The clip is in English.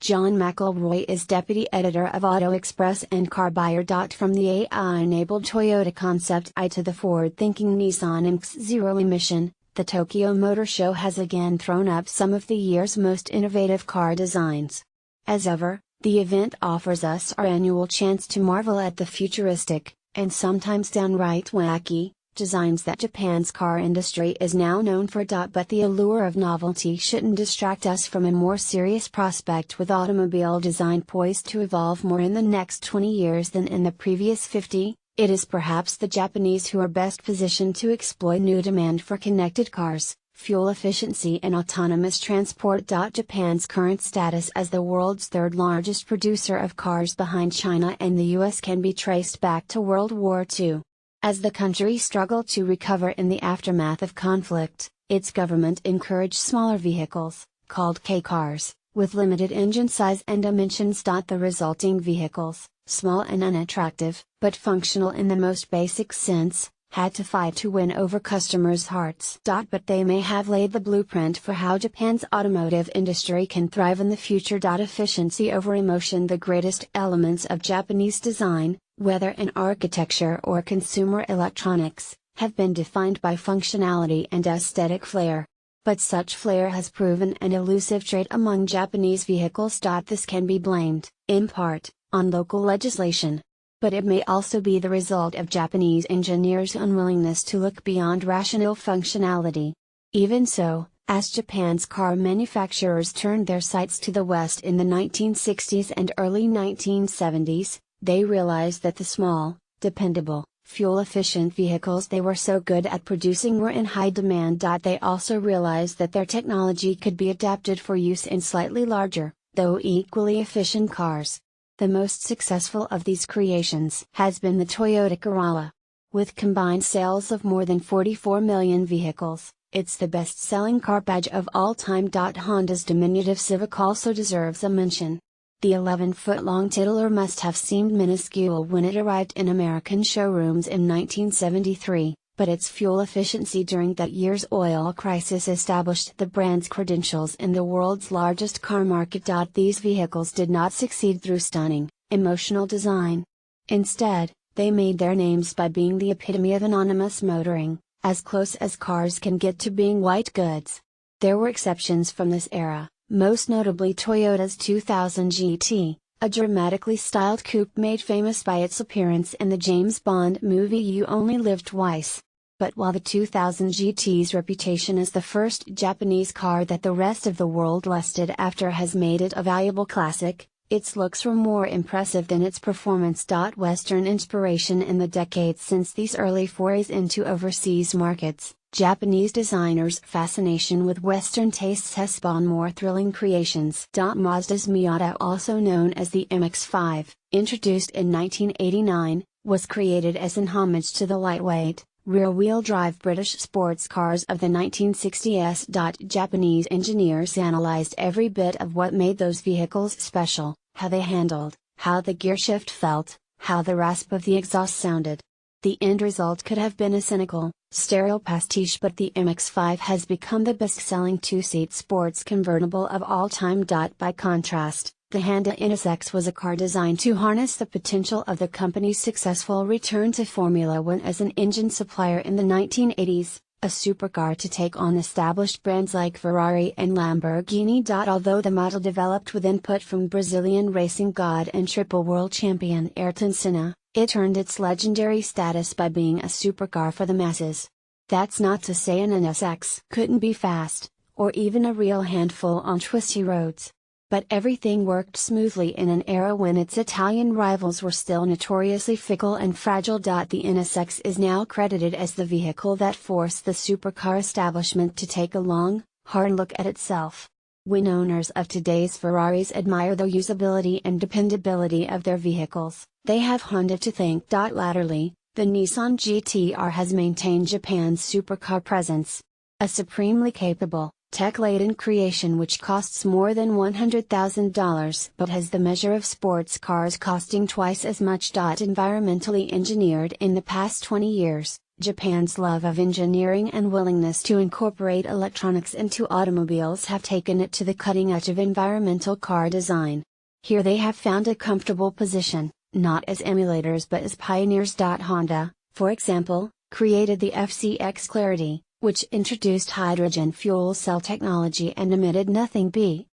John McElroy is deputy editor of Auto Express and Car Buyer. From the AI-enabled Toyota concept I to the forward-thinking Nissan Inc.'s zero-emission, the Tokyo Motor Show has again thrown up some of the year's most innovative car designs. As ever, the event offers us our annual chance to marvel at the futuristic, and sometimes downright wacky, designs that Japan's car industry is now known for. But the allure of novelty shouldn't distract us from a more serious prospect, with automobile design poised to evolve more in the next 20 years than in the previous 50. It is perhaps the Japanese who are best positioned to exploit new demand for connected cars, fuel efficiency and autonomous transport. Japan's current status as the world's third largest producer of cars behind China and the US can be traced back to World War II. As the country struggled to recover in the aftermath of conflict, its government encouraged smaller vehicles, called K-cars, with limited engine size and dimensions. The resulting vehicles, small and unattractive, but functional in the most basic sense, had to fight to win over customers' hearts. But they may have laid the blueprint for how Japan's automotive industry can thrive in the future. Efficiency over emotion. The greatest elements of Japanese design, whether in architecture or consumer electronics, have been defined by functionality and aesthetic flair. But such flair has proven an elusive trait among Japanese vehicles. This can be blamed, in part, on local legislation. But it may also be the result of Japanese engineers' unwillingness to look beyond rational functionality. Even so, as Japan's car manufacturers turned their sights to the West in the 1960s and early 1970s, they realized that the small, dependable, fuel-efficient vehicles they were so good at producing were in high demand. They also realized that their technology could be adapted for use in slightly larger, though equally efficient cars. The most successful of these creations has been the Toyota Corolla. With combined sales of more than 44 million vehicles, it's the best-selling car badge of all time. Honda's diminutive Civic also deserves a mention. The 11-foot-long titular must have seemed minuscule when it arrived in American showrooms in 1973, but its fuel efficiency during that year's oil crisis established the brand's credentials in the world's largest car market. These vehicles did not succeed through stunning, emotional design. Instead, they made their names by being the epitome of anonymous motoring, as close as cars can get to being white goods. There were exceptions from this era, most notably Toyota's 2000 GT, a dramatically styled coupe made famous by its appearance in the James Bond movie You Only Live Twice. But while the 2000 GT's reputation as the first Japanese car that the rest of the world lusted after has made it a valuable classic, its looks were more impressive than its performance. Western inspiration. In the decades since these early forays into overseas markets, Japanese designers' fascination with Western tastes has spawned more thrilling creations. Mazda's Miata, also known as the MX-5, introduced in 1989, was created as an homage to the lightweight, rear-wheel drive British sports cars of the 1960s. Japanese engineers analyzed every bit of what made those vehicles special, how they handled, how the gearshift felt, how the rasp of the exhaust sounded. The end result could have been a cynical, sterile pastiche, but the MX-5 has become the best-selling two-seat sports convertible of all time. By contrast, the Honda NSX was a car designed to harness the potential of the company's successful return to Formula One as an engine supplier in the 1980s, a supercar to take on established brands like Ferrari and Lamborghini. Although the model developed with input from Brazilian racing god and triple world champion Ayrton Senna, it earned its legendary status by being a supercar for the masses. That's not to say an NSX couldn't be fast, or even a real handful on twisty roads. But everything worked smoothly in an era when its Italian rivals were still notoriously fickle and fragile. The NSX is now credited as the vehicle that forced the supercar establishment to take a long, hard look at itself. When owners of today's Ferraris admire the usability and dependability of their vehicles, they have Honda to thank. Latterly, the Nissan GT-R has maintained Japan's supercar presence. A supremely capable, tech-laden creation which costs more than $100,000 but has the measure of sports cars costing twice as much. Environmentally engineered in the past 20 years, Japan's love of engineering and willingness to incorporate electronics into automobiles have taken it to the cutting edge of environmental car design. Here they have found a comfortable position, not as emulators but as pioneers. Honda, for example, created the FCX Clarity, which introduced hydrogen fuel cell technology and emitted nothing but